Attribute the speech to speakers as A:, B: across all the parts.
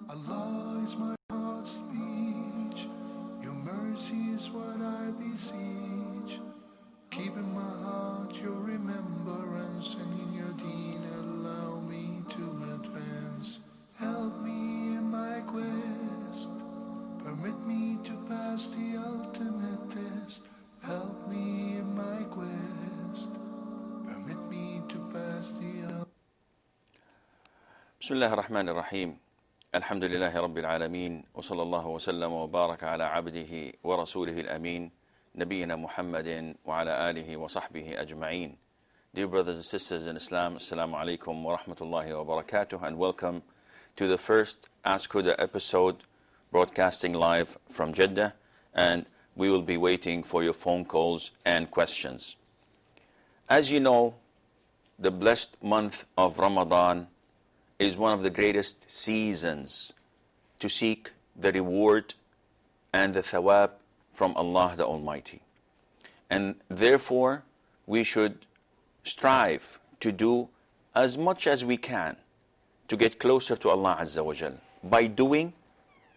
A: Allah is my heart's speech, your mercy is what I beseech. Keep in my heart your remembrance, and in your deen allow me to advance. Help me in my quest, permit me to pass the ultimate test. Help me in my quest, permit me to pass the ultimate.
B: بسم الله الرحمن الرحيم. الحمد لله رب العالمين، وصلى الله وسلم وبارك على عبده ورسوله الأمين نبينا محمد وعلى آله وصحبه أجمعين. Dear brothers and sisters in Islam, Assalamu alaikum wa rahmatullahi wa barakatuh, and welcome to the first Ask Huda episode, broadcasting live from Jeddah, and we will be waiting for your phone calls and questions. As you know, the blessed month of Ramadan is one of the greatest seasons to seek the reward and the thawab from Allah the Almighty. And therefore, we should strive to do as much as we can to get closer to Allah Azza wa Jal by doing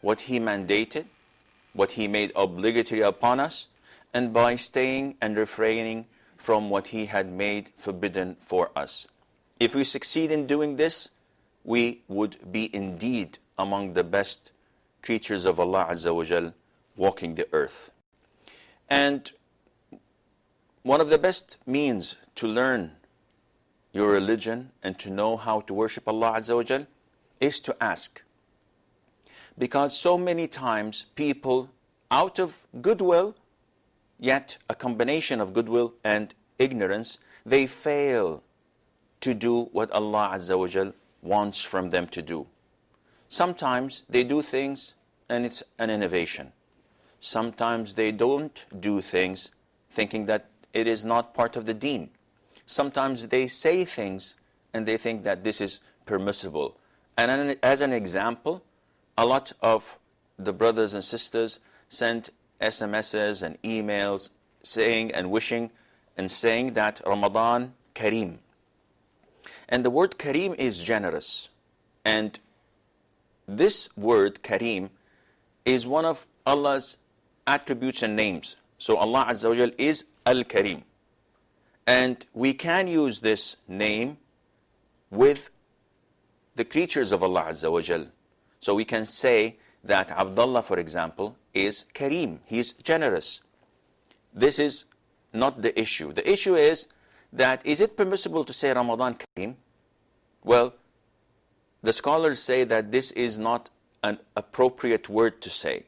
B: what He mandated, what He made obligatory upon us, and by staying and refraining from what He had made forbidden for us. If we succeed in doing this, we would be indeed among the best creatures of Allah Azza wa Jal walking the earth. And one of the best means to learn your religion and to know how to worship Allah Azza wa Jal is to ask. Because so many times people, out of goodwill, yet a combination of goodwill and ignorance, they fail to do what Allah Azza wa Jal wants from them to do. Sometimes they do things and it's an innovation. Sometimes they don't do things thinking that it is not part of the deen. Sometimes they say things and they think that this is permissible. And as an example, a lot of the brothers and sisters sent SMSs and emails saying and wishing and saying that Ramadan Kareem. And the word Kareem is generous. And this word Kareem is one of Allah's attributes and names. So Allah Azza wa Jal is Al-Kareem. And we can use this name with the creatures of Allah Azza wa Jal. So we can say that Abdullah, for example, is Kareem. He's generous. This is not the issue. The issue is that is it permissible to say Ramadan Kareem? Well, the scholars say that this is not an appropriate word to say,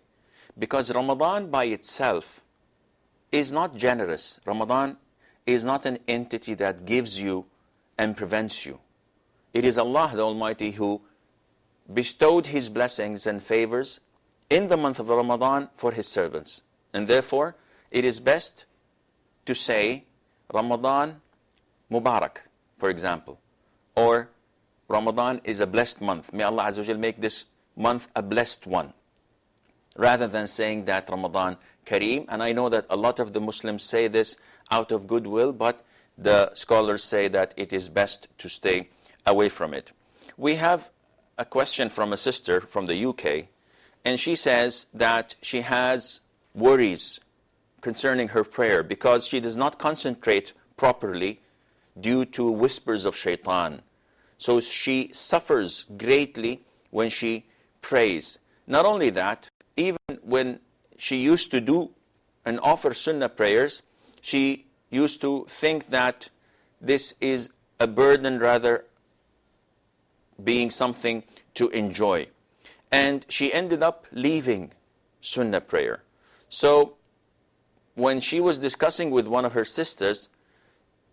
B: because Ramadan by itself is not generous. Ramadan is not an entity that gives you and prevents you. It is Allah the Almighty who bestowed His blessings and favors in the month of Ramadan for His servants. And therefore, it is best to say Ramadan Mubarak, for example, or Ramadan is a blessed month. May Allah Azza wa Jal make this month a blessed one, rather than saying that Ramadan Kareem. And I know that a lot of the Muslims say this out of goodwill, but the scholars say that it is best to stay away from it. We have a question from a sister from the UK, and she says that she has worries concerning her prayer because she does not concentrate properly due to whispers of shaitan. So she suffers greatly when she prays. Not only that, even when she used to do and offer sunnah prayers, she used to think that this is a burden rather being something to enjoy. And she ended up leaving sunnah prayer. So when she was discussing with one of her sisters,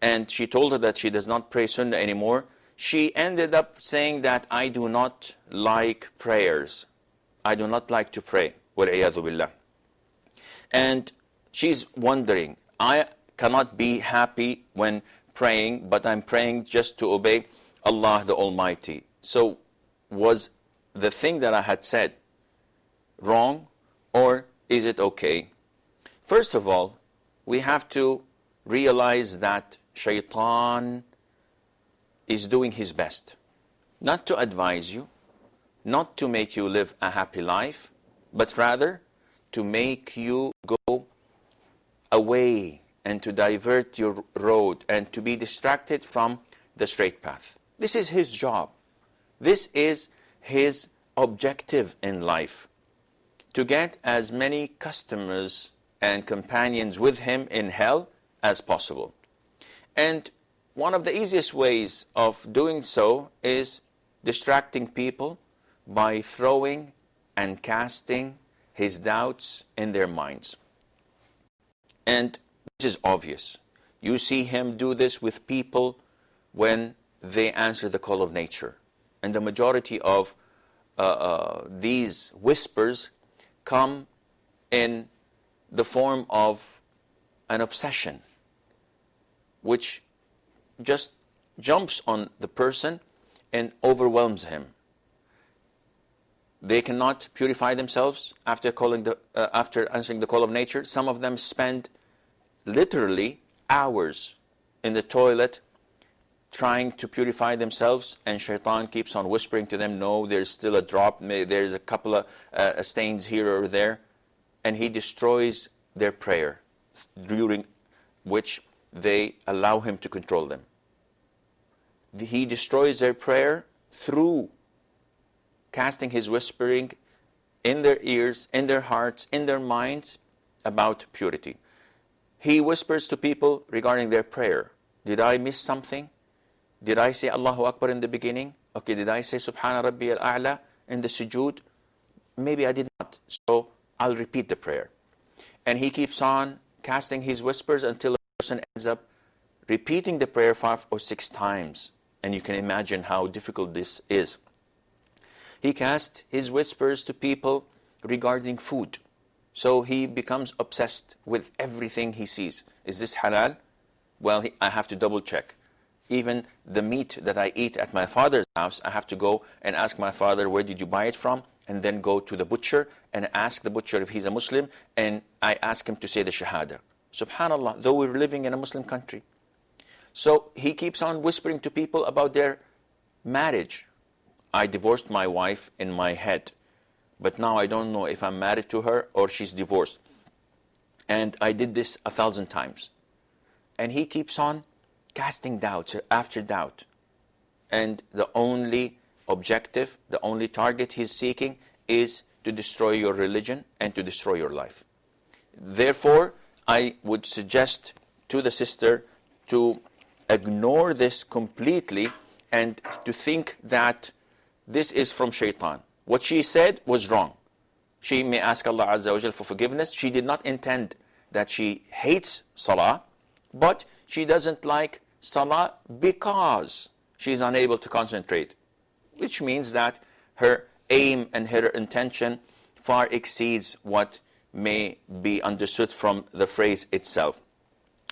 B: and she told her that she does not pray sunnah anymore, she ended up saying that I do not like prayers. I do not like to pray. Wal-'iyadhu billah. And she's wondering, I cannot be happy when praying, but I'm praying just to obey Allah the Almighty. So was the thing that I had said wrong, or is it okay? First of all, we have to realize that shaitan is doing his best not to advise you, not to make you live a happy life, but rather to make you go away and to divert your road and to be distracted from the straight path. This is his job. This is his objective in life, to get as many customers and companions with him in hell as possible. And one of the easiest ways of doing so is distracting people by throwing and casting his doubts in their minds. And this is obvious. You see him do this with people when they answer the call of nature. And the majority of these whispers come in the form of an obsession, which just jumps on the person and overwhelms him. They cannot purify themselves after answering the call of nature. Some of them spend literally hours in the toilet trying to purify themselves, and shaitan keeps on whispering to them, no, there's still a drop, there's a couple of stains here or there, and he destroys their prayer, during which they allow him to control them. He destroys their prayer through casting his whispering in their ears, in their hearts, in their minds about purity. He whispers to people regarding their prayer. Did I miss something? Did I say Allahu Akbar in the beginning? Okay, did I say Subhana Rabbi al-A'la in the sujood? Maybe I did not. So I'll repeat the prayer. And he keeps on casting his whispers until a person ends up repeating the prayer 5 or 6 times. And you can imagine how difficult this is. He casts his whispers to people regarding food. So he becomes obsessed with everything he sees. Is this halal? Well, I have to double check. Even the meat that I eat at my father's house, I have to go and ask my father, where did you buy it from? And then go to the butcher and ask the butcher if he's a Muslim, and I ask him to say the Shahada. Subhanallah, though we're living in a Muslim country. So he keeps on whispering to people about their marriage. I divorced my wife in my head, but now I don't know if I'm married to her or she's divorced. And I did this 1,000 times. And he keeps on casting doubts after doubt. And the only objective, the only target he's seeking is to destroy your religion and to destroy your life. Therefore, I would suggest to the sister to ignore this completely and to think that this is from shaitan. What she said was wrong. She may ask Allah Azza wa Jal for forgiveness. She did not intend that she hates salah, but she doesn't like salah because she's unable to concentrate, which means that her aim and her intention far exceeds what may be understood from the phrase itself.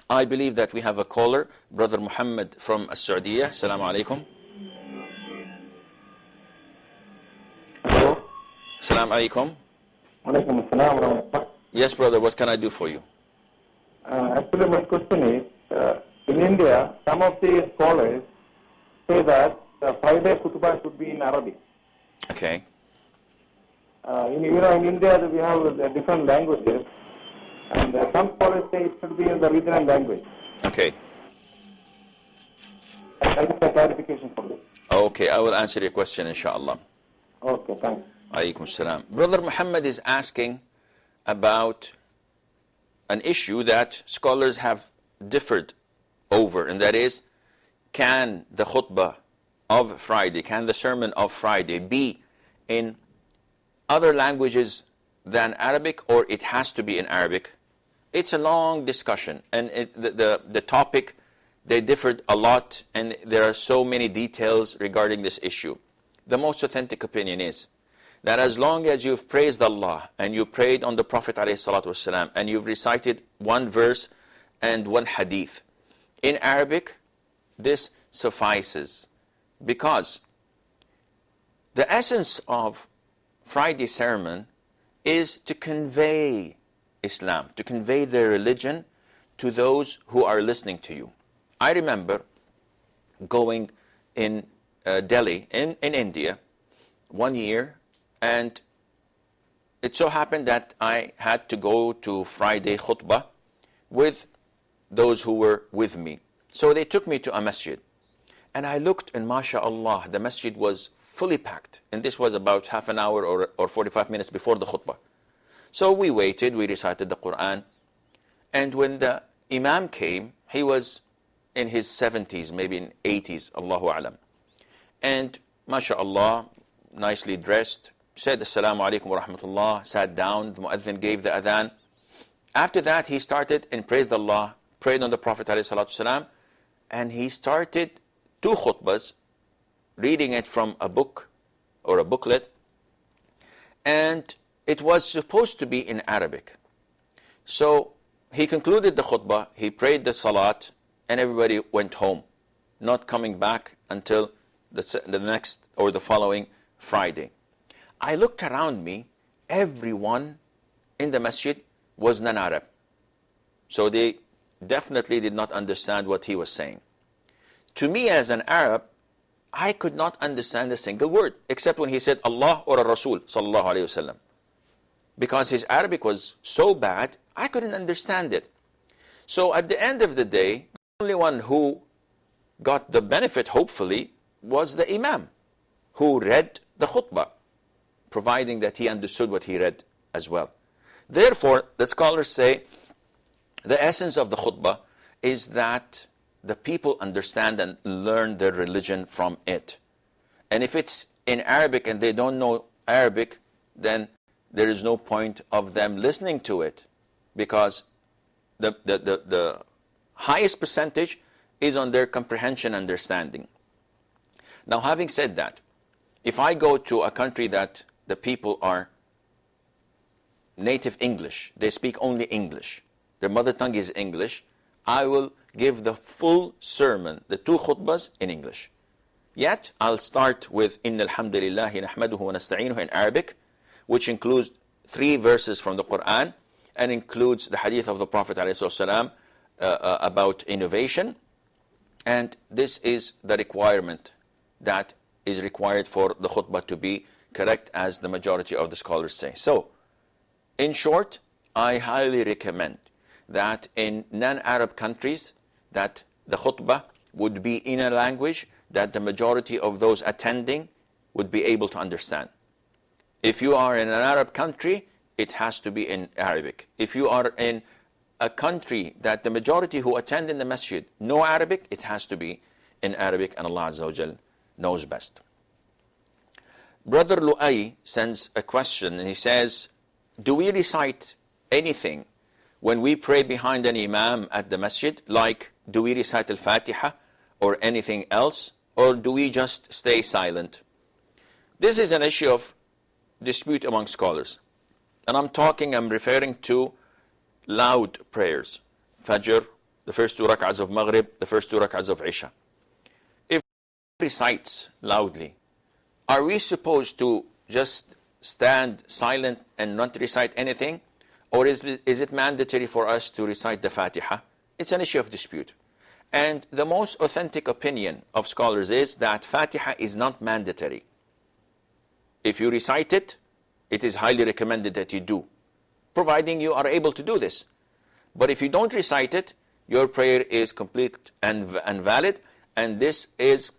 B: I believe that we have a caller, Brother Muhammad from Saudiya. Assalamu alaikum.
C: Hello.
B: Assalamu alaikum.
C: Alaikum assalam wa rahmatullah.
B: Yes, brother, what can I do for you?
C: Actually, my question is, in India, some of the scholars say that the Friday khutbah should be in Arabic.
B: Okay.
C: In India, we have different languages, and some scholars say it should be in the regional language.
B: Okay.
C: I need a clarification for this.
B: Okay, I will answer your question, inshallah.
C: Okay, thanks.
B: Alaykum salam. Brother Muhammad is asking about an issue that scholars have differed over, and that is, can the khutbah of Friday, can the sermon of Friday be in other languages than Arabic, or it has to be in Arabic? It's a long discussion, and the topic, they differed a lot, and there are so many details regarding this issue. The most authentic opinion is that as long as you've praised Allah and you prayed on the Prophet ﷺ and you've recited one verse and one hadith in Arabic, this suffices, because the essence of Friday sermon is to convey Islam, to convey the religion to those who are listening to you. I remember going in Delhi, in India, one year, and it so happened that I had to go to Friday khutbah with those who were with me. So they took me to a masjid. And I looked, and mashallah, the masjid was fully packed. And this was about half an hour or 45 minutes before the khutbah. So we waited, we recited the Quran. And when the imam came, he was in his 70s, maybe in 80s, Allahu Alam. And mashallah, nicely dressed, said Assalamu alaikum wa rahmatullah, sat down, the muadhin gave the adhan. After that, he started and praised Allah, prayed on the Prophet ﷺ, and he started 2 khutbahs, reading it from a book or a booklet, and it was supposed to be in Arabic. So he concluded the khutbah, he prayed the salat, and everybody went home, not coming back until the next or the following Friday. I looked around me, everyone in the masjid was non-Arab. So they definitely did not understand what he was saying. To me as an Arab, I could not understand a single word, except when he said Allah or a Rasul sallallahu alayhi wasallam. Because his Arabic was so bad, I couldn't understand it. So at the end of the day, the only one who got the benefit, hopefully, was the Imam, who read the khutbah, providing that he understood what he read as well. Therefore, the scholars say, the essence of the khutbah is that the people understand and learn their religion from it. And if it's in Arabic and they don't know Arabic, then there is no point of them listening to it, because the highest percentage is on their comprehension understanding. Now, having said that, if I go to a country that the people are native English, they speak only English, their mother tongue is English, I will give the full sermon, the 2 khutbahs, in English. Yet, I'll start with Inna alhamdulillahi nahmaduhu wa nasta'inuhu in Arabic, which includes 3 verses from the Quran, and includes the hadith of the Prophet ﷺ about innovation. And this is the requirement that is required for the khutbah to be correct, as the majority of the scholars say. So, in short, I highly recommend that in non-Arab countries, that the khutbah would be in a language that the majority of those attending would be able to understand. If you are in an Arab country, it has to be in Arabic. If you are in a country that the majority who attend in the masjid know Arabic, it has to be in Arabic, and Allah Azza wa Jal knows best. Brother Lu'ay sends a question, and he says, do we recite anything when we pray behind an imam at the masjid? Like, do we recite al-Fatiha or anything else? Or do we just stay silent? This is an issue of dispute among scholars. And I'm referring to loud prayers. Fajr, the first 2 rak'ahs of Maghrib, the first 2 rak'ahs of Isha. If he recites loudly, are we supposed to just stand silent and not recite anything? Or is it mandatory for us to recite the Fatiha? It's an issue of dispute. And the most authentic opinion of scholars is that Fatiha is not mandatory. If you recite it, it is highly recommended that you do, providing you are able to do this. But if you don't recite it, your prayer is complete and valid. And this is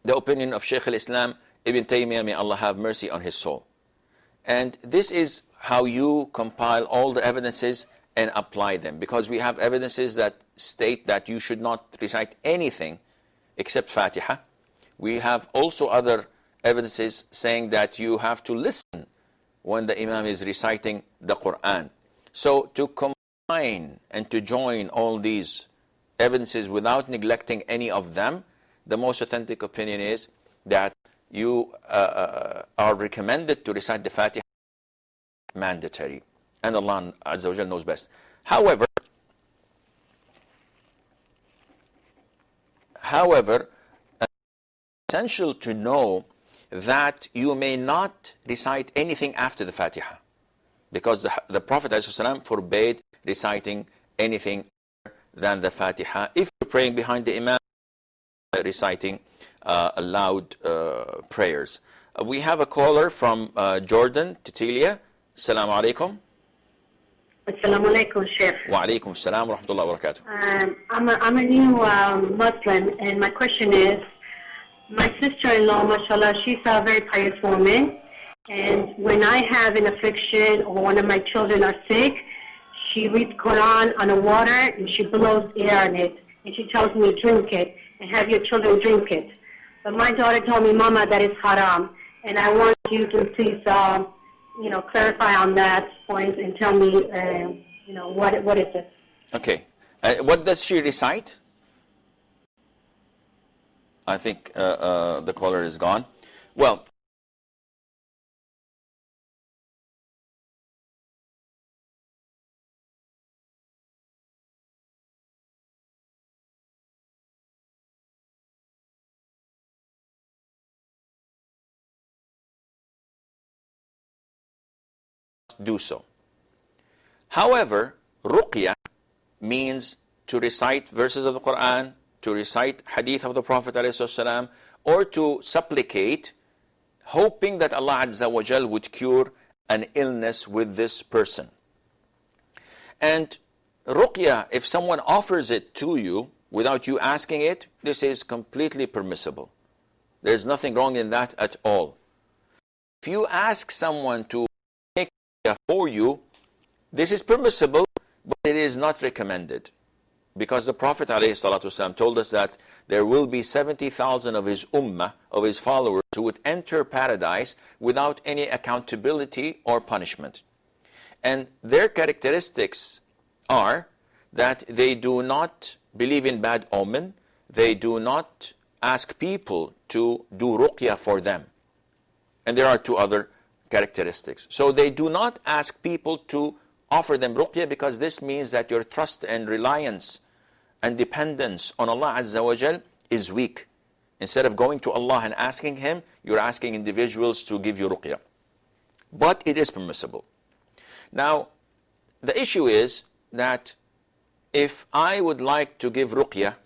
B: the opinion of Shaykh al-Islam Ibn Taymiyyah, may Allah have mercy on his soul. And this is how you compile all the evidences and apply them. Because we have evidences that state that you should not recite anything except Fatiha. We have also other evidences saying that you have to listen when the Imam is reciting the Quran. So to combine and to join all these evidences without neglecting any of them, the most authentic opinion is that you are recommended to recite the Fatiha, mandatory. And Allah Azza wa Jal knows best. However, essential to know that you may not recite anything after the Fatiha, because the Prophet ﷺ forbade reciting anything other than the Fatiha if you're praying behind the Imam, reciting loud prayers. We have a caller from Jordan, Titilia. Assalamu alaikum.
D: Assalamu alaikum, Sheikh.
B: Wa alaikum assalam wa rahmatullahi wa barakatuh.
D: I'm a new Muslim, and my question is, my sister-in-law, mashallah, she's a very pious woman, and when I have an affliction or one of my children are sick, she reads Quran on the water and she blows air on it, and she tells me drink it and have your children drink it. But my daughter told me, Mama, that is haram, and I want you to please, clarify on that point and tell me, what is it?
B: Okay. What does she recite? I think the caller is gone. Well, do so. However, ruqya means to recite verses of the Quran, to recite hadith of the Prophet ﷺ, or to supplicate, hoping that Allah Azza wa Jal would cure an illness with this person. And ruqya, if someone offers it to you without you asking it, this is completely permissible. There's nothing wrong in that at all. If you ask someone to make ruqya for you, this is permissible, but it is not recommended. Because the Prophet ﷺ told us that there will be 70,000 of his ummah, of his followers, who would enter paradise without any accountability or punishment. And their characteristics are that they do not believe in bad omen, they do not ask people to do ruqya for them. And there are two other characteristics. So they do not ask people to offer them ruqya, because this means that your trust and reliance and dependence on Allah Azza wa Jal is weak. Instead of going to Allah and asking Him, you're asking individuals to give you ruqya. But it is permissible. Now, the issue is that if I would like to give ruqya,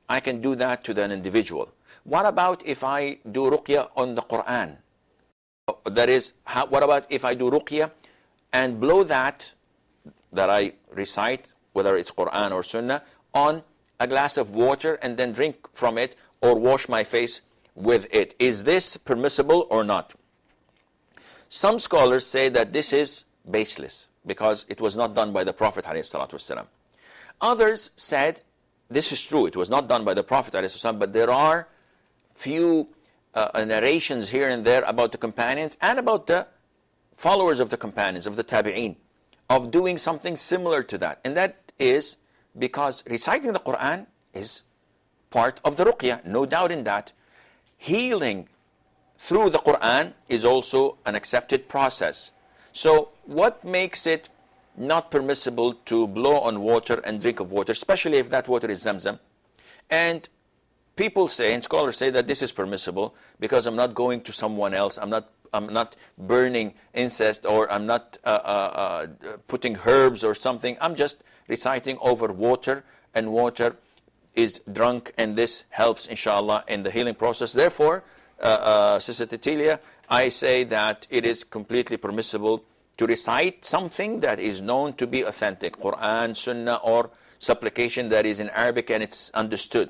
B: I can do that to an individual. What about if I do ruqya on the Quran? That is, what about if I do ruqya and blow that I recite, whether it's Quran or Sunnah, on a glass of water and then drink from it or wash my face with it? Is this permissible or not? Some scholars say that this is baseless because it was not done by the Prophet ﷺ. Others said this is true, it was not done by the Prophet ﷺ, but there are few narrations here and there about the companions and about the followers of the companions, of the tabi'een, of doing something similar to that. And that is because reciting the Quran is part of the ruqya, no doubt in that. Healing through the Quran is also an accepted process. So what makes it not permissible to blow on water and drink of water, especially if that water is Zamzam? And people say, and scholars say, that this is permissible because I'm not going to someone else, I'm not burning incense, or I'm not putting herbs or something. I'm just reciting over water, and water is drunk, and this helps, inshallah, in the healing process. Therefore, Sister Titilia, I say that it is completely permissible to recite something that is known to be authentic, Quran, Sunnah, or supplication that is in Arabic and it's understood.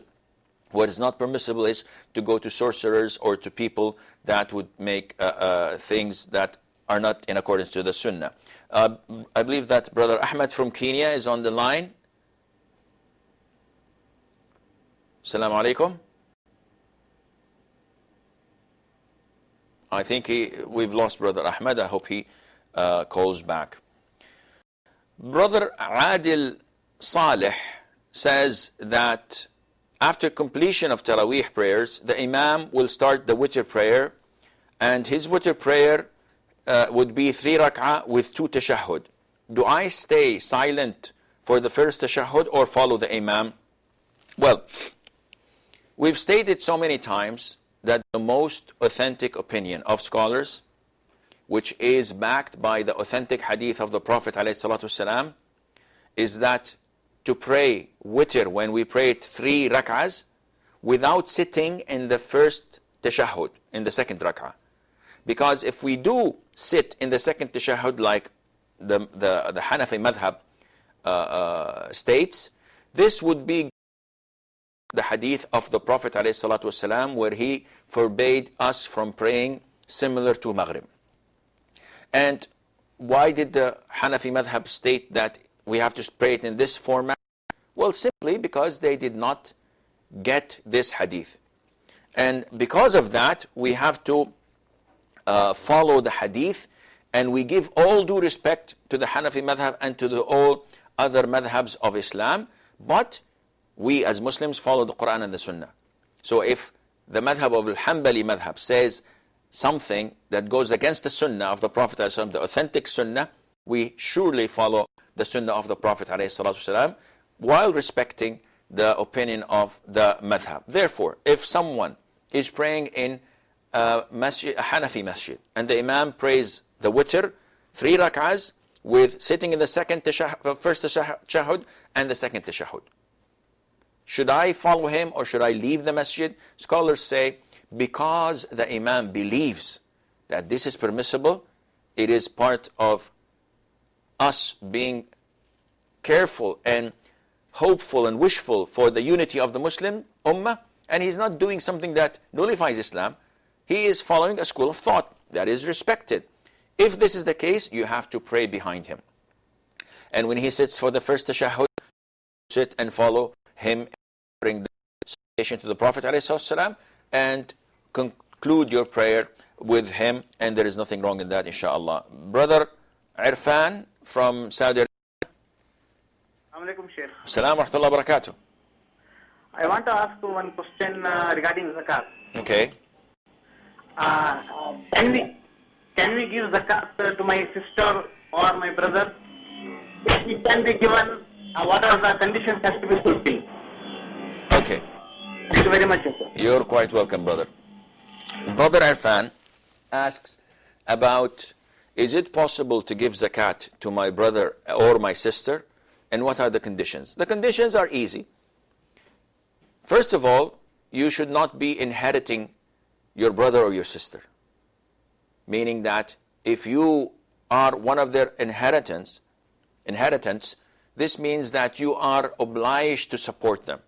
B: What is not permissible is to go to sorcerers or to people that would make things that are not in accordance to the Sunnah. I believe that Brother Ahmed from Kenya is on the line. Assalamu alaikum. I think we've lost Brother Ahmed. I hope he calls back. Brother Adil Saleh says that after completion of Taraweeh prayers, the Imam will start the witr prayer, and his witr prayer would be 3 rak'ah with 2 tashahhud. Do I stay silent for the first tashahhud or follow the Imam? Well, we've stated so many times that the most authentic opinion of scholars, which is backed by the authentic hadith of the Prophet ﷺ, is that to pray witr when we pray it 3 rak'ahs without sitting in the first tashahhud, in the second rak'ah. Because if we do sit in the second tashahhud like the Hanafi madhab states, this would be the hadith of the Prophet ﷺ, where he forbade us from praying similar to Maghrib. And why did the Hanafi madhab state that we have to pray it in this format? Well, simply because they did not get this hadith. And because of that, we have to follow the hadith, and we give all due respect to the Hanafi madhab and to all other madhabs of Islam, but we as Muslims follow the Quran and the Sunnah. So if the madhab of al-Hanbali madhab says something that goes against the Sunnah of the Prophet ﷺ, the authentic Sunnah, we surely follow the Sunnah of the Prophet ﷺ, while respecting the opinion of the madhab. Therefore, if someone is praying in a Hanafi masjid, and the Imam prays the witr, 3 rak'ahs, with sitting in the first tashahhud and the second tashahhud, should I follow him or should I leave the masjid? Scholars say, because the Imam believes that this is permissible, it is part of us being careful and hopeful and wishful for the unity of the Muslim Ummah, and he's not doing something that nullifies Islam. He is following a school of thought that is respected. If this is the case, you have to pray behind him. And when he sits for the first tashahhud, sit and follow him, bring the salutation to the Prophet ﷺ, and conclude your prayer with him, and there is nothing wrong in that, inshallah. Brother Irfan from Saudi Arabia.
E: Assalamu alaikum, Sheikh.
B: Assalamu wa rahmatullahi wa barakatuh.
E: I want to ask one question regarding zakat.
B: Okay.
E: Can we give zakat to my sister or my brother? If it can be given, what are the conditions has to be fulfilled?
B: Okay.
E: Thank you very much, sir.
B: You're quite welcome, brother. Brother Irfan asks about, is it possible to give zakat to my brother or my sister, and what are the conditions? The conditions are easy. First of all, you should not be inheriting your brother or your sister. Meaning that if you are one of their inheritants, this means that you are obliged to support them.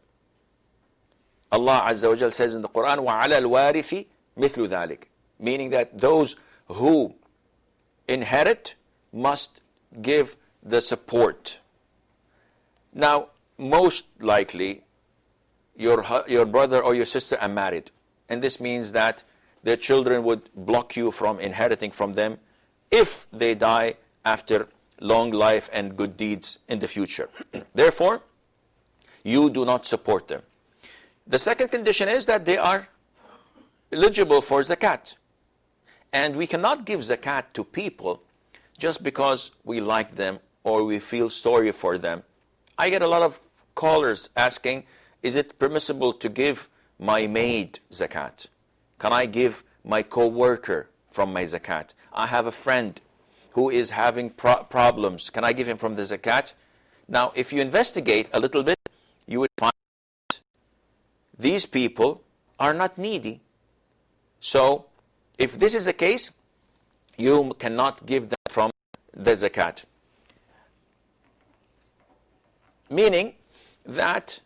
B: Allah Azza wa Jal says in the Quran, وَعَلَى الْوَارِثِ مِثْلُ ذَلِكَ, meaning that those who inherit must give the support. Now, most likely, your brother or your sister are married, and this means that their children would block you from inheriting from them if they die after long life and good deeds in the future. Therefore, you do not support them. The second condition is that they are eligible for zakat. And we cannot give zakat to people just because we like them or we feel sorry for them. I get a lot of callers asking, is it permissible to give my maid zakat? Can I give my co-worker from my zakat? I have a friend who is having problems. Can I give him from the zakat? Now, if you investigate a little bit, you would find these people are not needy. So, if this is the case, you cannot give them from the zakat. Meaning that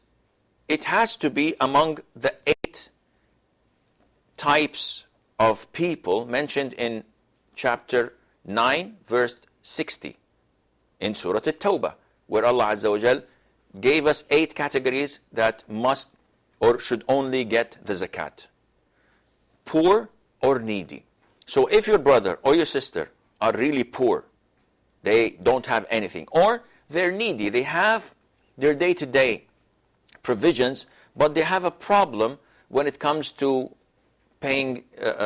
B: it has to be among the 8 types of people mentioned in chapter 9, verse 60 in Surah At-Tawbah, where Allah Azza wa Jal gave us 8 categories that must or should only get the zakat. Poor or needy. So if your brother or your sister are really poor, they don't have anything, or they're needy, they have their day-to-day provisions, but they have a problem when it comes to paying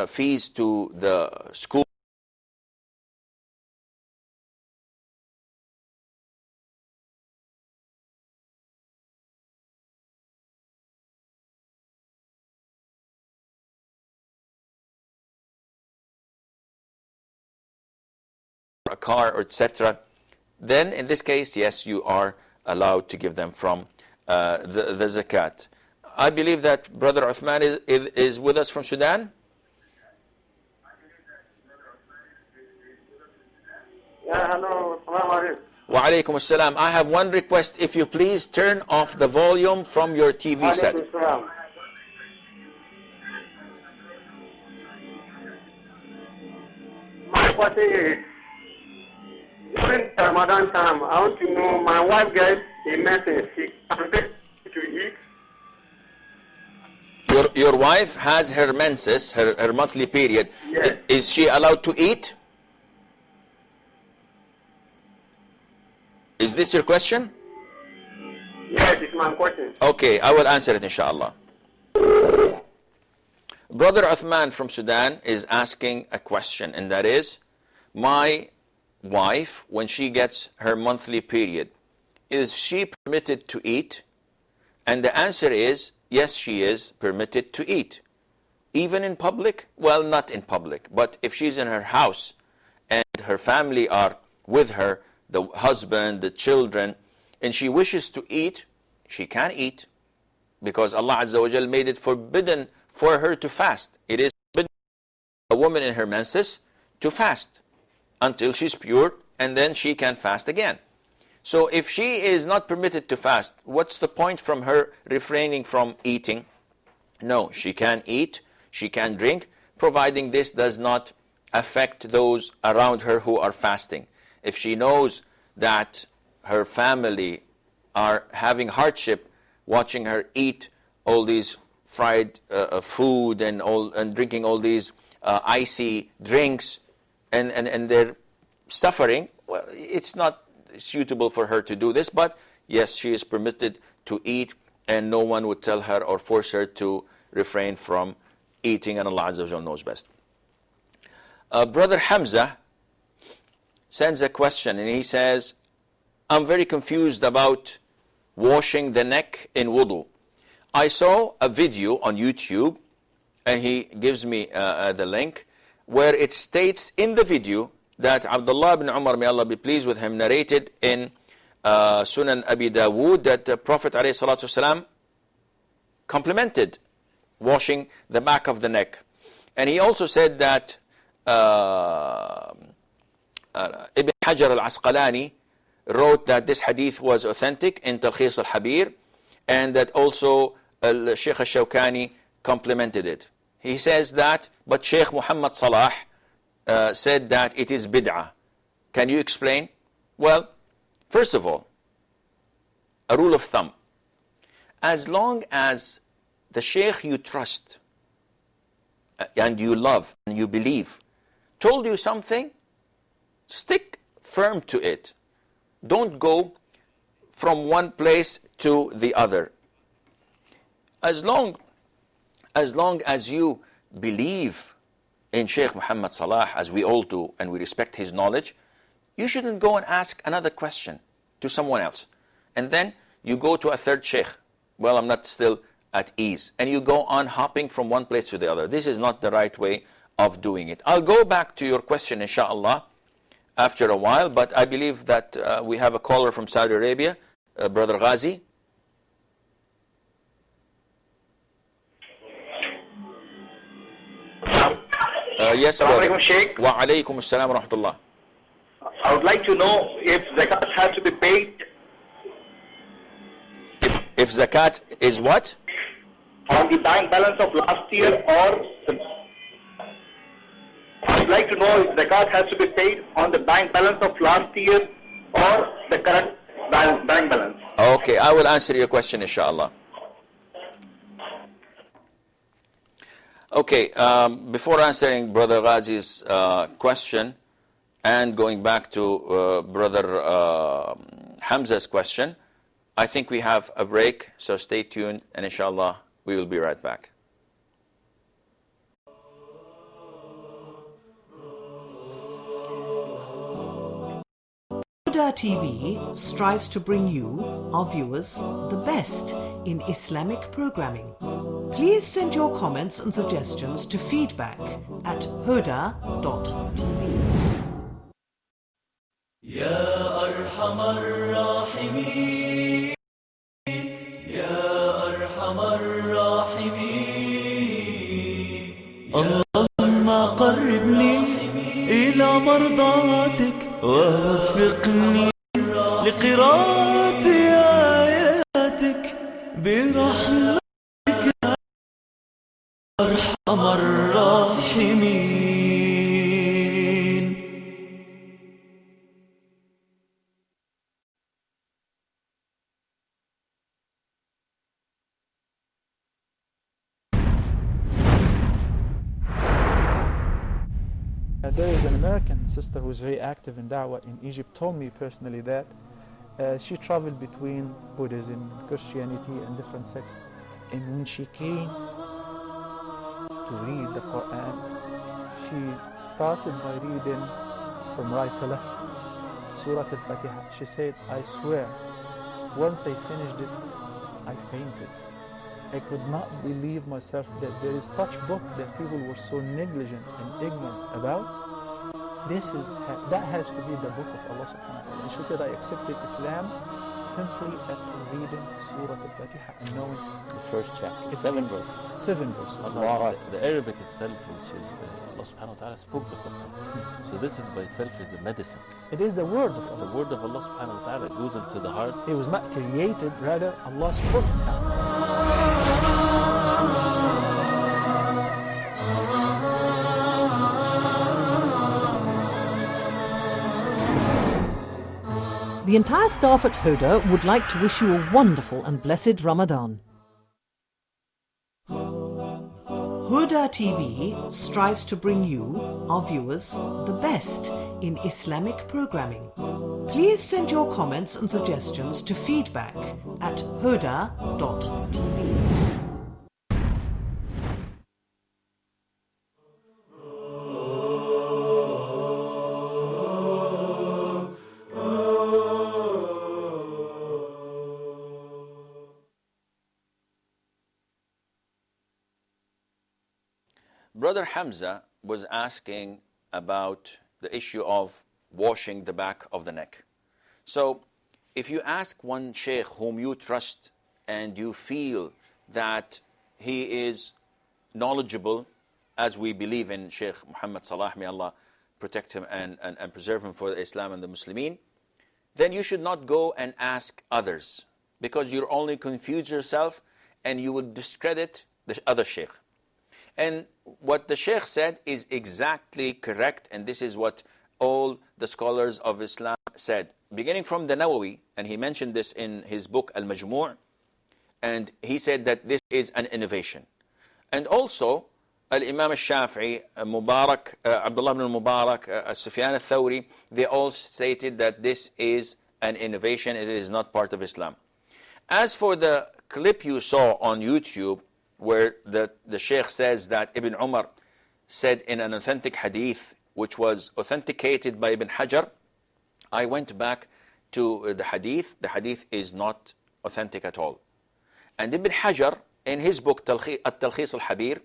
B: fees to the school, a car, or etc., then in this case, yes, you are allowed to give them from the zakat. I believe that Brother Uthman is with us from Sudan.
C: Hello. Assalamu alaikum.
B: Wa alaikum assalam. I have one request. If you please turn off the volume from your TV set.
C: Alaikum salam. My question is, during Ramadan time, I want to know, my wife gets a message, she wanted to eat.
B: Your wife has her menses, her monthly period.
C: Yes.
B: Is she allowed to eat? Is this your question?
C: Yes, it's my question.
B: Okay, I will answer it inshallah. Brother Uthman from Sudan is asking a question, and that is, my wife, when she gets her monthly period, is she permitted to eat? And the answer is, yes, she is permitted to eat. Even in public? Well, not in public, but if she's in her house and her family are with her, the husband, the children, and she wishes to eat, she can eat, because Allah Azza wa Jal made it forbidden for her to fast. It is forbidden for a woman in her menses to fast until she's pure, and then she can fast again. So if she is not permitted to fast, what's the point from her refraining from eating? No, she can eat, she can drink, providing this does not affect those around her who are fasting. If she knows that her family are having hardship watching her eat all these fried food and drinking all these icy drinks, and they're suffering, well, it's not suitable for her to do this. But yes, she is permitted to eat, and no one would tell her or force her to refrain from eating, and Allah Azza wa Jalla knows best. Brother Hamza sends a question, and he says, I'm very confused about washing the neck in wudu. I saw a video on YouTube, and he gives me the link, where it states in the video that Abdullah ibn Umar, may Allah be pleased with him, narrated in Sunan Abi Dawood that the Prophet ﷺ complimented washing the back of the neck. And he also said that Ibn Hajar al-Asqalani wrote that this hadith was authentic in Talkhis al-Habir, and that also Shaykh al-Shawkani complimented it. He says that, but Shaykh Muhammad Salah said that it is bid'ah. Can you explain? Well, first of all, a rule of thumb. As long as the Shaykh you trust and you love and you believe told you something, stick firm to it. Don't go from one place to the other. As long as you believe in Shaykh Muhammad Salah, as we all do, and we respect his knowledge, you shouldn't go and ask another question to someone else. And then you go to a third Shaykh. Well, I'm not still at ease. And you go on hopping from one place to the other. This is not the right way of doing it. I'll go back to your question, inshallah, after a while, but I believe that we have a caller from Saudi Arabia, Brother Ghazi. Yes, brother.
C: Sheikh.
B: Wa alaykum assalam wa rahmatullah.
C: I would like to know if zakat has to be paid
B: If zakat is what?
C: on the bank balance of last year, or I would like to know if zakat has to be paid on the bank balance of last year or the current bank balance.
B: Okay, I will answer your question, inshallah. Okay, before answering Brother Ghazi's question and going back to Brother Hamza's question, I think we have a break, so stay tuned, and inshallah we will be right back.
F: Huda TV strives to bring you, our viewers, the best in Islamic programming. Please send your comments and suggestions to feedback@huda.tv.
G: يا أرحم الراحمين يا أرحم الراحمين اللهم قربني إلى مرضاتك ووفقني لقراءة آياتك برحمتك أرحم الراحمين.
H: There is an American sister who is very active in Da'wah in Egypt, told me personally that she traveled between Buddhism, Christianity and different sects. And when she came to read the Quran, she started by reading from right to left, Surah Al-Fatiha. She said, I swear, once I finished it, I fainted. I could not believe myself that there is such book that people were so negligent and ignorant about. That has to be the book of Allah subhanahu wa ta'ala. And she said, I accepted Islam simply after reading Surah Al-Fatiha and knowing
I: the first chapter, 7 verses.
H: 7 verses.
I: The Arabic itself, which is Allah subhanahu wa ta'ala spoke the Quran. So this is by itself is a medicine.
H: It is the word of
I: It's
H: Allah.
I: a word of Allah subhanahu wa ta'ala. It goes into the heart.
H: It was not created, rather Allah spoke.
F: The entire staff at Huda would like to wish you a wonderful and blessed Ramadan. Huda TV strives to bring you, our viewers, the best in Islamic programming. Please send your comments and suggestions to feedback@huda.tv.
B: Brother Hamza was asking about the issue of washing the back of the neck. So if you ask one sheikh whom you trust and you feel that he is knowledgeable, as we believe in Sheikh Muhammad Salah, may Allah protect him and preserve him for Islam and the Muslimin, then you should not go and ask others, because you'll only confuse yourself and you will discredit the other sheikh. And what the sheikh said is exactly correct, and this is what all the scholars of Islam said, beginning from the Nawawi, and he mentioned this in his book Al-Majmu', and he said that this is an innovation. And also Al-Imam Al-Shafi'i, Mubarak, Abdullah ibn Mubarak, Sufyan al-Thawri, they all stated that this is an innovation, it is not part of Islam. As for the clip you saw on YouTube, where the Sheikh says that Ibn Umar said in an authentic hadith, which was authenticated by Ibn Hajar, I went back to the hadith. The hadith is not authentic at all. And Ibn Hajar, in his book At-Talkhis al-Habir,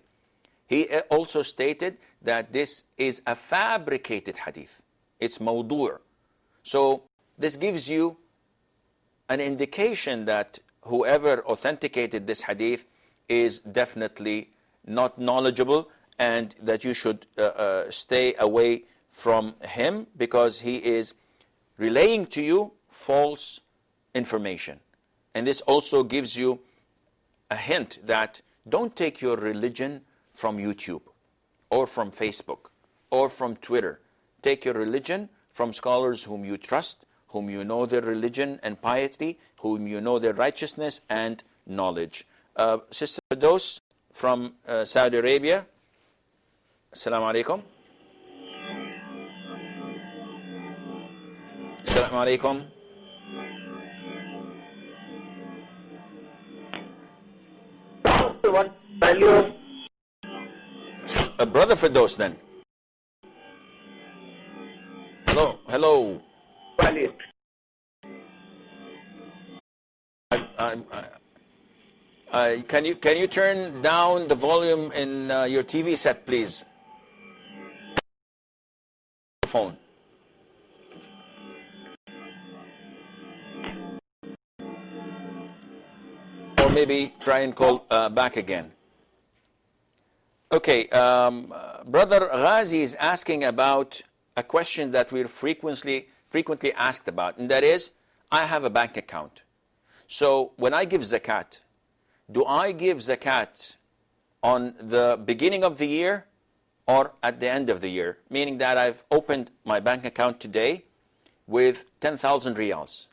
B: he also stated that this is a fabricated hadith. It's mawdu'. So this gives you an indication that whoever authenticated this hadith is definitely not knowledgeable, and that you should stay away from him, because he is relaying to you false information. And this also gives you a hint that don't take your religion from YouTube or from Facebook or from Twitter. Take your religion from scholars whom you trust, whom you know their religion and piety, whom you know their righteousness and knowledge. Sister Firdaus from Saudi Arabia. Assalamu alaikum. Assalamu alaikum.
E: What value?
B: Brother Firdaus then. Hello, hello.
E: Value.
B: Can you turn down the volume in your TV set, please? Phone. Or maybe try and call back again. Okay, Brother Ghazi is asking about a question that we're frequently asked about, and that is, I have a bank account. So when I give zakat, do I give zakat on the beginning of the year or at the end of the year? Meaning that I've opened my bank account today with 10,000 riyals.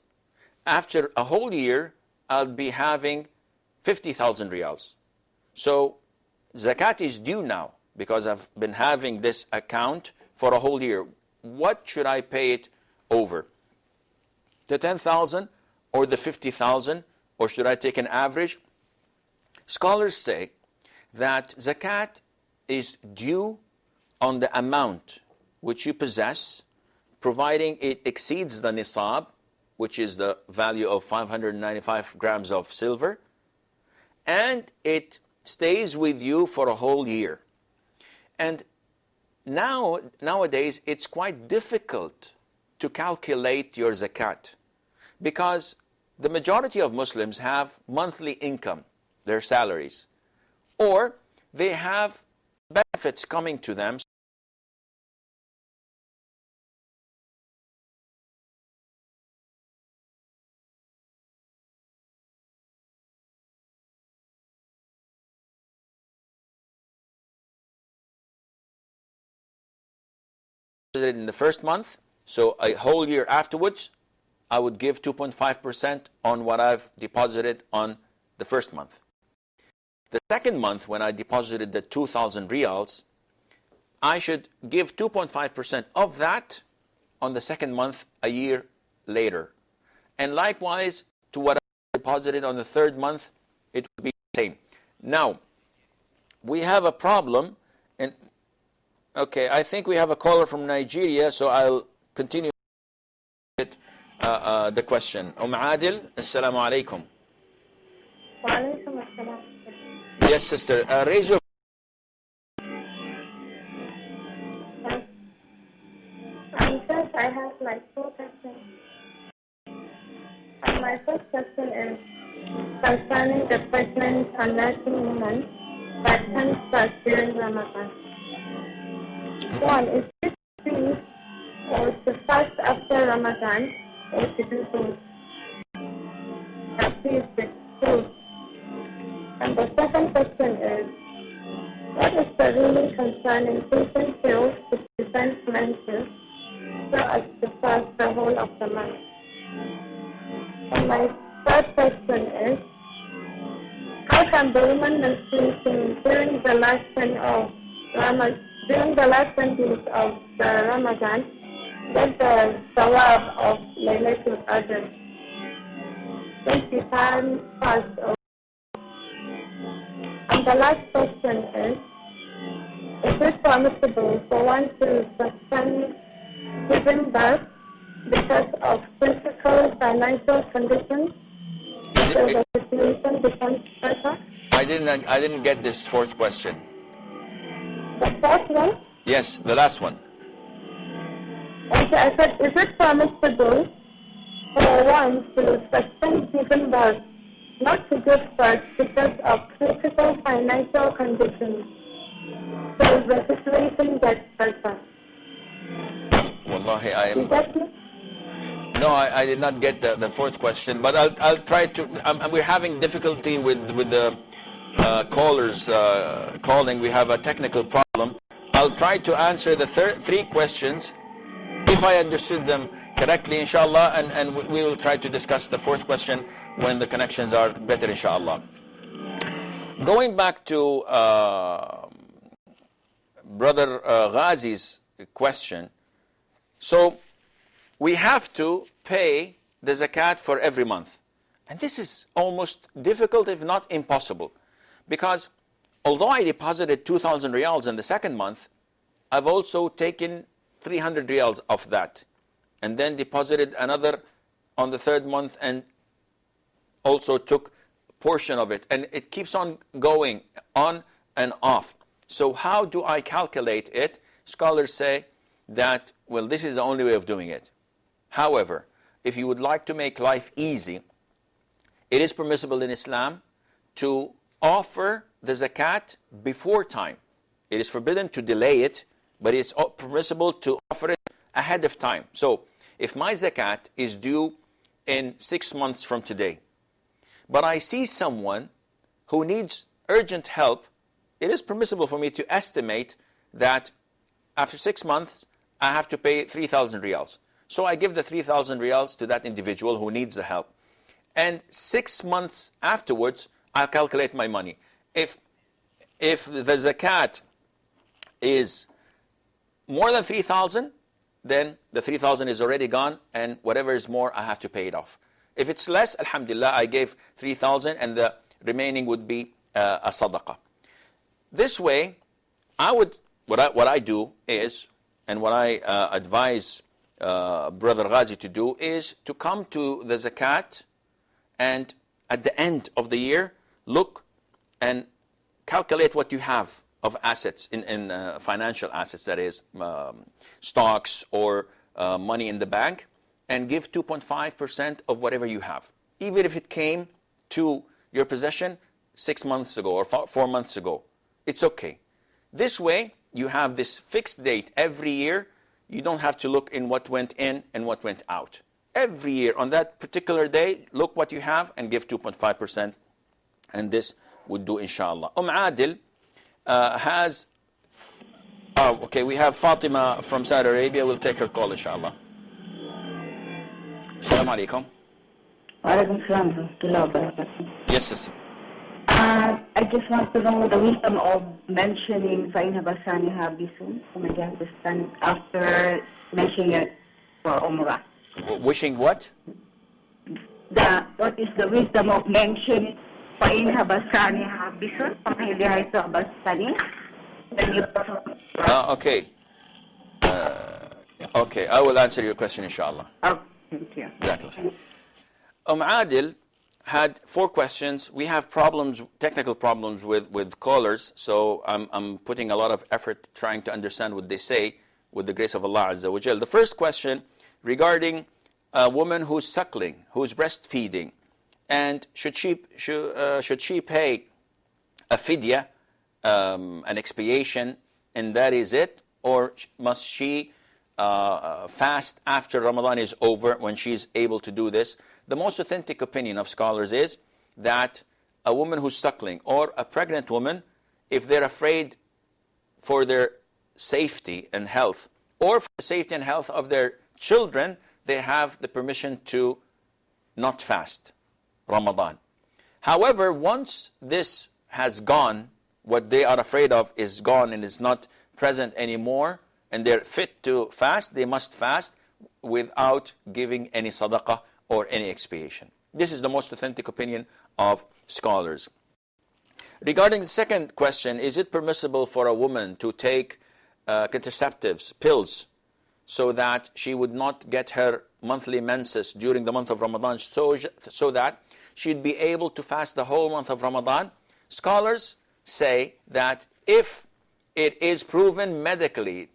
B: After a whole year, I'll be having 50,000 riyals. So zakat is due now because I've been having this account for a whole year. What should I pay it over? The 10,000 or the 50,000, or should I take an average? Scholars say that zakat is due on the amount which you possess, providing it exceeds the nisab, which is the value of 595 grams of silver, and it stays with you for a whole year. And nowadays, it's quite difficult to calculate your zakat because the majority of Muslims have monthly income, their salaries, or they have benefits coming to them. In the first month, so a whole year afterwards, I would give 2.5% on what I've deposited on the first month. The second month, when I deposited the 2,000 riyals, I should give 2.5% of that on the second month a year later. And likewise, to what I deposited on the third month, it would be the same. Now, we have a problem, and okay, I think we have a caller from Nigeria, so I'll continue with the question. Adil, assalamu alaikum.
J: Wa alaikum assalam.
B: Yes, sister. Raise your...
J: First, I have like 4 questions. My first question is concerning the pregnant and nursing women that can start during Ramadan. One, is it free or to fast after Ramadan or to do both? That is the truth. And the second question is, what is the ruling concerning taking pills to prevent menses so as to fast the whole of the month? And my third question is, how can the woman menstruating during the last 10 of Ramadan, during the last 10 days of the Ramadan, get the sawab of Laylatul Qadr? Since you can fast. And the last question is it permissible for one to suspend giving birth because of physical, financial conditions? So the situation becomes better?
B: I didn't get this fourth question.
J: The fourth one?
B: Yes, the last one.
J: Okay, I said, is it permissible for one to suspend giving birth, not to give birth because of critical financial conditions? So the situation gets better.
B: Wallahi, No, I did not get the fourth question, but I'll try to. We're having difficulty with the callers calling. We have a technical problem. I'll try to answer the three questions if I understood them correctly, inshallah, and we will try to discuss the fourth question when the connections are better, inshallah. Going back to Brother Ghazi's question, so we have to pay the zakat for every month. And this is almost difficult, if not impossible. Because although I deposited 2,000 riyals in the second month, I've also taken 300 riyals of that. And then deposited another on the third month and also took a portion of it. And it keeps on going on and off. So how do I calculate it? Scholars say that, well, this is the only way of doing it. However, if you would like to make life easy, it is permissible in Islam to offer the zakat before time. It is forbidden to delay it, but it's permissible to offer it ahead of time. So if my zakat is due in 6 months from today, but I see someone who needs urgent help, it is permissible for me to estimate that after 6 months, I have to pay 3,000 riyals. So I give the 3,000 riyals to that individual who needs the help. And 6 months afterwards, I'll calculate my money. If the zakat is more than 3,000, then the 3,000 is already gone, and whatever is more, I have to pay it off. If it's less, alhamdulillah, I gave 3,000, and the remaining would be a sadaqah. This way, what I do is, and what I advise Brother Ghazi to do, is to come to the zakat, and at the end of the year, look and calculate what you have of assets, in financial assets, that is, stocks or money in the bank, and give 2.5% of whatever you have, even if it came to your possession 6 months ago or 4 months ago. It's okay. This way, you have this fixed date every year. You don't have to look in what went in and what went out. Every year, on that particular day, look what you have and give 2.5%, and this would do, inshallah. Adil has... okay, we have Fatima from Saudi Arabia. We'll take her call, inshallah. Assalamu alaikum.
K: Walaikum salam wa rahmatullahi wa barakatuh.
B: Yes, sister.
K: I just want to know the wisdom of mentioning فَإِنْ بَسَانِهَا بِسُونَ from Pakistan after mentioning it for Umrah.
B: Wishing what?
K: What is the wisdom of mentioning فَإِنْ بَسَانِهَا بِسُونَ from Pakistan?
B: Okay. Okay, I will answer your question, inshallah.
K: Oh, thank you.
B: Exactly. Adil had 4 questions. We have problems, technical problems with callers, so I'm putting a lot of effort trying to understand what they say with the grace of Allah Azza wa Jal. The first question regarding a woman who's suckling, who's breastfeeding, and should she pay a fidya, an expiation, and that is it, or must she fast after Ramadan is over when she's able to do this? The most authentic opinion of scholars is that a woman who's suckling or a pregnant woman, if they're afraid for their safety and health, or for the safety and health of their children, they have the permission to not fast Ramadan. However, once this has gone, what they are afraid of is gone and is not present anymore, and they're fit to fast, they must fast without giving any sadaqah or any expiation. This is the most authentic opinion of scholars. Regarding the second question, is it permissible for a woman to take contraceptives, pills, so that she would not get her monthly menses during the month of Ramadan, so that she'd be able to fast the whole month of Ramadan? Scholars say that if it is proven medically,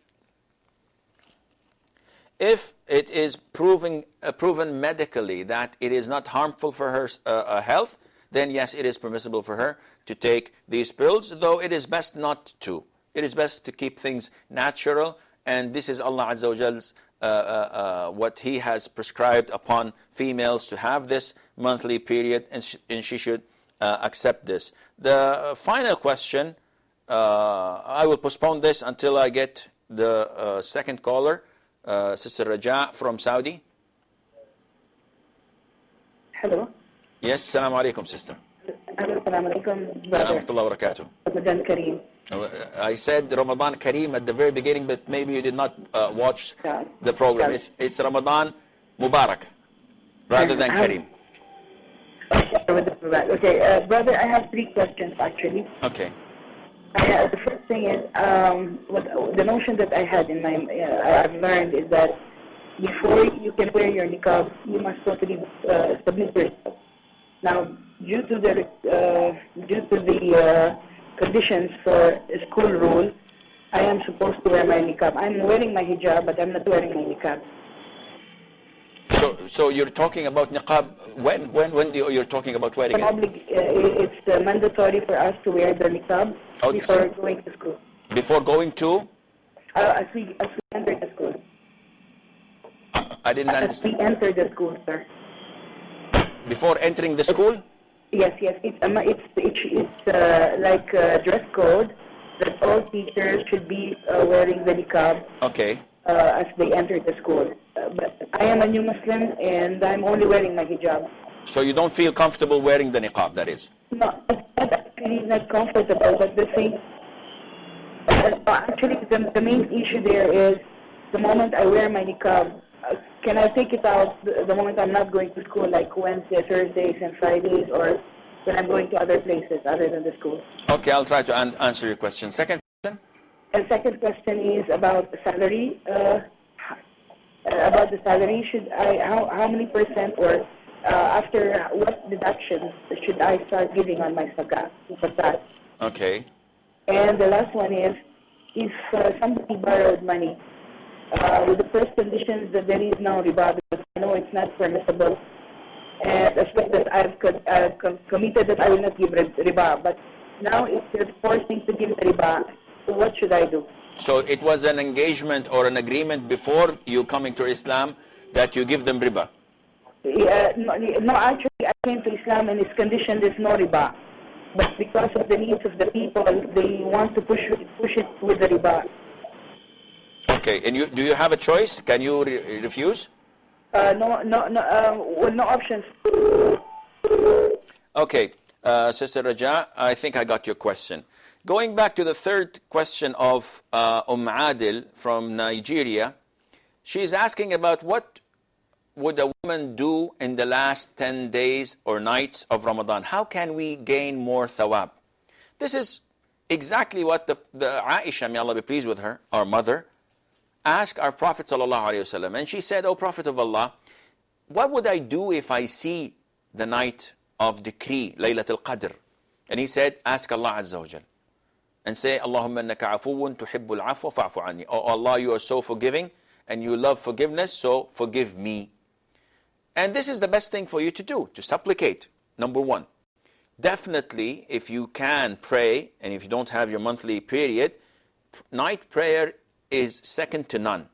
B: if it is proven medically that it is not harmful for her health, then yes, it is permissible for her to take these pills, though it is best not to. It is best to keep things natural, and this is Allah Azza wa Jal's, what He has prescribed upon females to have this monthly period, and she should accept this. The final question, I will postpone this until I get the second caller, Sister Raja from Saudi.
K: Hello.
B: Yes, Assalamu alaikum, sister.
K: Assalamu alaikum.
B: Assalamu wa barakatuh.
K: Ramadan Kareem.
B: I said Ramadan Kareem at the very beginning, but maybe you did not watch the program. It's Ramadan Mubarak rather than Kareem.
K: Okay, brother, I have 3 questions actually.
B: Okay.
K: The first thing is, the notion that I had in my, I've learned is that before you can wear your niqab, you must totally submit yourself. Now, due to the conditions for school rules, I am supposed to wear my niqab. I'm wearing my hijab, but I'm not wearing my niqab.
B: So you're talking about niqab when you're talking about wearing it?
K: It's mandatory for us to wear the niqab before going to school.
B: Before going to?
K: As we enter the school.
B: I didn't
K: As
B: understand.
K: we enter the school, sir.
B: Before entering the school?
K: Yes. It's like a dress code that all teachers should be wearing the niqab.
B: Okay.
K: As they enter the school. But I am a new Muslim and I'm only wearing my hijab.
B: So you don't feel comfortable wearing the niqab, that is?
K: No, I'm actually not comfortable, but the thing, actually the main issue there is the moment I wear my niqab, can I take it out the moment I'm not going to school, like Wednesday, Thursdays, and Fridays, or when I'm going to other places other than the school?
B: Okay, I'll try to answer your question. Second question?
K: And second question is about the salary. About the salary, should I how many percent or after what deductions should I start giving on my zakat?
B: Okay.
K: And the last one is, if somebody borrowed money, with the first conditions that there is no riba, because I know it's not permissible, and as well that I've committed that I will not give riba, but now if they're forcing to give riba, so what should I do?
B: So it was an engagement or an agreement before you coming to Islam that you give them riba?
K: No, actually I came to Islam and its condition is no riba. But because of the needs of the people, they want to push it with the riba.
B: Okay, and do you have a choice? Can you refuse?
K: No options.
B: Okay, Sister Raja, I think I got your question. Going back to the third question of Adil from Nigeria, she's asking about what would a woman do in the last 10 days or nights of Ramadan? How can we gain more thawab? This is exactly what the Aisha, may Allah be pleased with her, our mother, asked our Prophet ﷺ. And she said, "O Prophet of Allah, what would I do if I see the night of decree, Laylatul Qadr?" And he said, ask Allah Azza wa Jal. And say, Allahumma innaka afuwun tuhibbul afwa fa'fu anni. Oh Allah, you are so forgiving and you love forgiveness, so forgive me. And this is the best thing for you to do, to supplicate. Number one. Definitely, if you can pray, and if you don't have your monthly period, night prayer is second to none.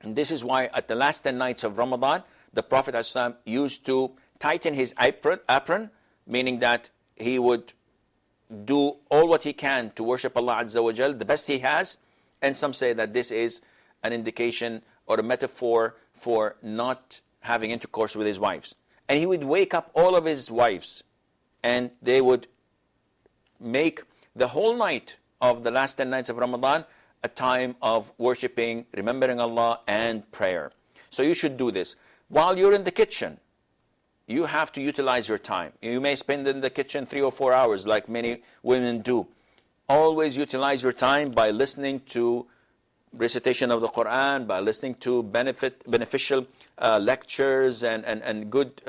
B: And this is why at the last 10 nights of Ramadan, the Prophet ﷺ used to tighten his apron, meaning that he would do all what he can to worship Allah Azza wa Jal, the best he has. And some say that this is an indication or a metaphor for not having intercourse with his wives. And he would wake up all of his wives, and they would make the whole night of the last 10 nights of Ramadan a time of worshipping, remembering Allah, and prayer. So you should do this. While you're in the kitchen, you have to utilize your time. You may spend in the kitchen 3 or 4 hours like many women do. Always utilize your time by listening to recitation of the Quran, by listening to beneficial lectures and good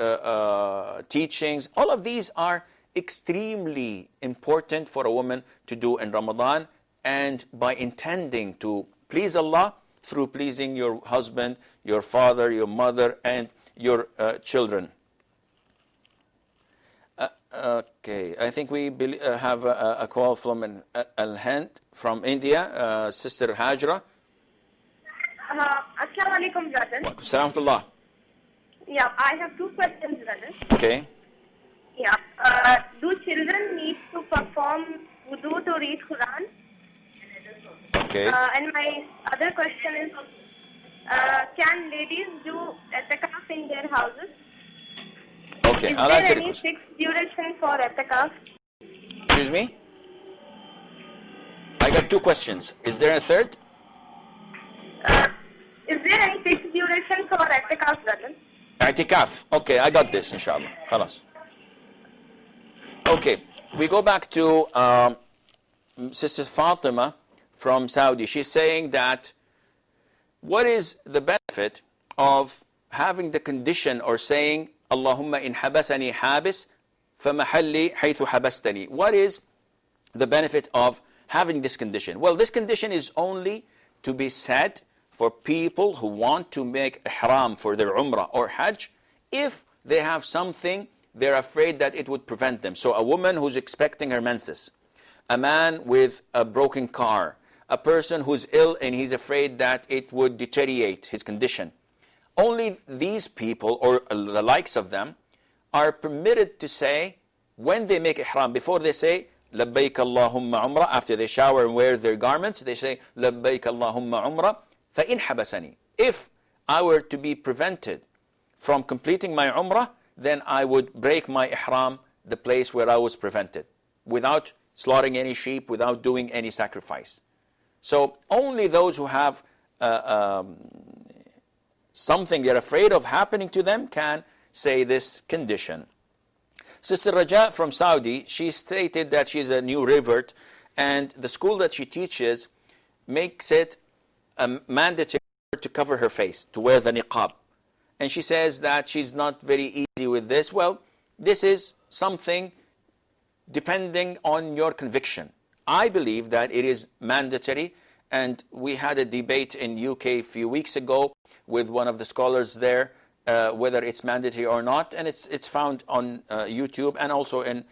B: teachings. All of these are extremely important for a woman to do in Ramadan, and by intending to please Allah through pleasing your husband, your father, your mother, and your children. Okay, I think we have a call from Al-Hind from India, Sister Hajra.
J: Assalamu alaikum, brother.
B: Assalamu.
J: Yeah, I have 2 questions, brother.
B: Okay.
J: Yeah. Do children need to perform wudu to read Quran?
B: Okay.
J: And my other question is, can ladies do etikaf in their houses?
B: Okay, I'll answer the question.
J: Is there any fixed duration for etikaf?
B: Excuse me? I got 2 questions. Is there a third?
J: Is there any fixed duration for etikaf, brother?
B: I'tikaf. Okay, I got this, inshallah. Khalas. Okay, we go back to Sister Fatima from Saudi. She's saying that what is the benefit of having the condition or saying, Allahumma in habasani habis, famahalli haythu habastani. What is the benefit of having this condition? Well, this condition is only to be said for people who want to make ihram for their umrah or hajj if they have something they're afraid that it would prevent them. So a woman who's expecting her menses, a man with a broken car, a person who's ill and he's afraid that it would deteriorate his condition. Only these people, or the likes of them, are permitted to say, when they make ihram, before they say, لبيك اللهم عمرة, after they shower and wear their garments, they say, لبيك اللهم عمرة, فإن حبسني. If I were to be prevented from completing my umrah, then I would break my ihram, the place where I was prevented, without slaughtering any sheep, without doing any sacrifice. So only those who have something they're afraid of happening to them can say this condition. Sister Raja from Saudi, she stated that she's a new revert, and the school that she teaches makes it mandatory to cover her face, to wear the niqab. And she says that she's not very easy with this. Well, this is something depending on your conviction. I believe that it is mandatory, and we had a debate in UK a few weeks ago with one of the scholars there, whether it's mandatory or not, and it's found on YouTube and also in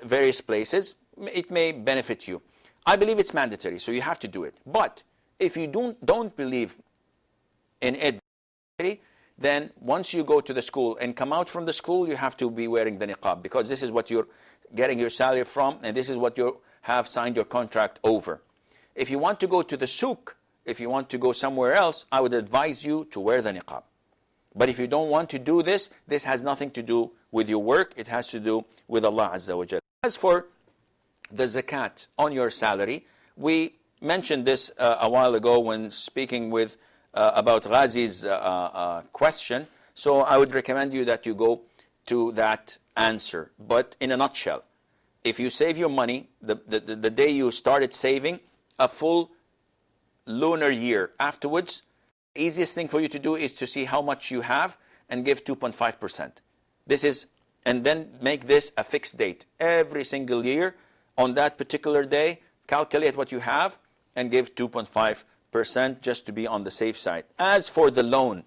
B: various places. It may benefit you. I believe it's mandatory, so you have to do it. But if you don't believe in it, then once you go to the school and come out from the school, you have to be wearing the niqab, because this is what you're getting your salary from, and this is what you have signed your contract over. If you want to go to the souk, if you want to go somewhere else, I would advise you to wear the niqab. But if you don't want to do this, this has nothing to do with your work. It has to do with Allah Azza wa Jalla. As for the zakat on your salary, we mentioned this a while ago when speaking with about Ghazi's question. So I would recommend you that you go to that answer. But in a nutshell, if you save your money, the day you started saving, a full lunar year afterwards, the easiest thing for you to do is to see how much you have and give 2.5%. This is, and then make this a fixed date. Every single year, on that particular day, calculate what you have and give 2.5% just to be on the safe side. As for the loan,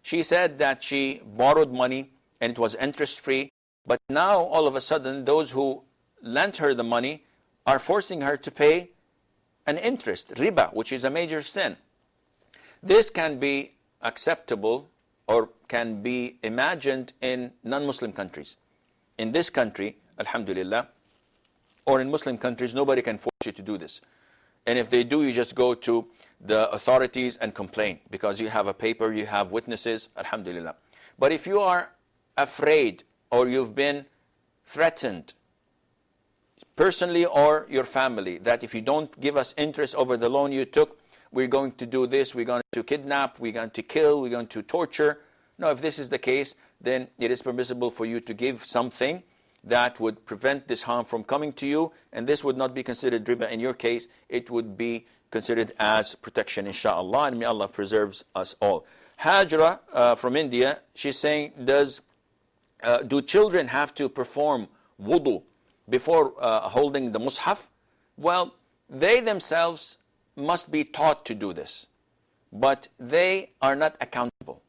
B: she said that she borrowed money and it was interest-free, but now all of a sudden those who lent her the money are forcing her to pay an interest, riba, which is a major sin. This can be acceptable or can be imagined in non-Muslim countries. In this country, alhamdulillah, or in Muslim countries, nobody can force you to do this. And if they do, you just go to the authorities and complain, because you have a paper, you have witnesses, alhamdulillah. But if you are afraid or you've been threatened, personally or your family, that if you don't give us interest over the loan you took, we're going to do this, we're going to kidnap, we're going to kill, we're going to torture. No, if this is the case, then it is permissible for you to give something that would prevent this harm from coming to you, and this would not be considered riba. In your case, it would be considered as protection, inshallah, and may Allah preserves us all. Hajra from India, she's saying, do children have to perform wudu before holding the mushaf? Well, they themselves must be taught to do this, but they are not accountable.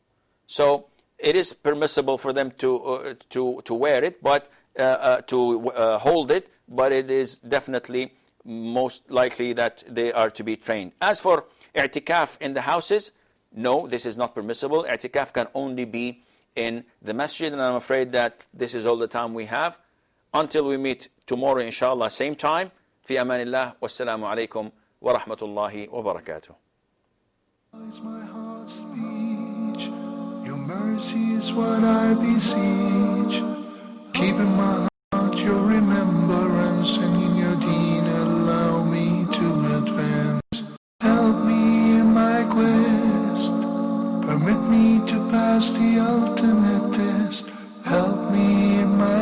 B: So it is permissible for them to wear it, but to hold it, but it is definitely most likely that they are to be trained. As for i'tikaf in the houses, no, this is not permissible. I'tikaf can only be in the masjid, and I'm afraid that this is all the time we have. Until we meet tomorrow, inshallah, same time. Fi amanillah, wassalamu alaikum wa rahmatullahi wa barakatuh.
A: My heart's speech, your mercy is what I beseech. Keep in my heart your remembrance, and in your deen allow me to advance. Help me in my quest, permit me to pass the ultimate test. Help me in my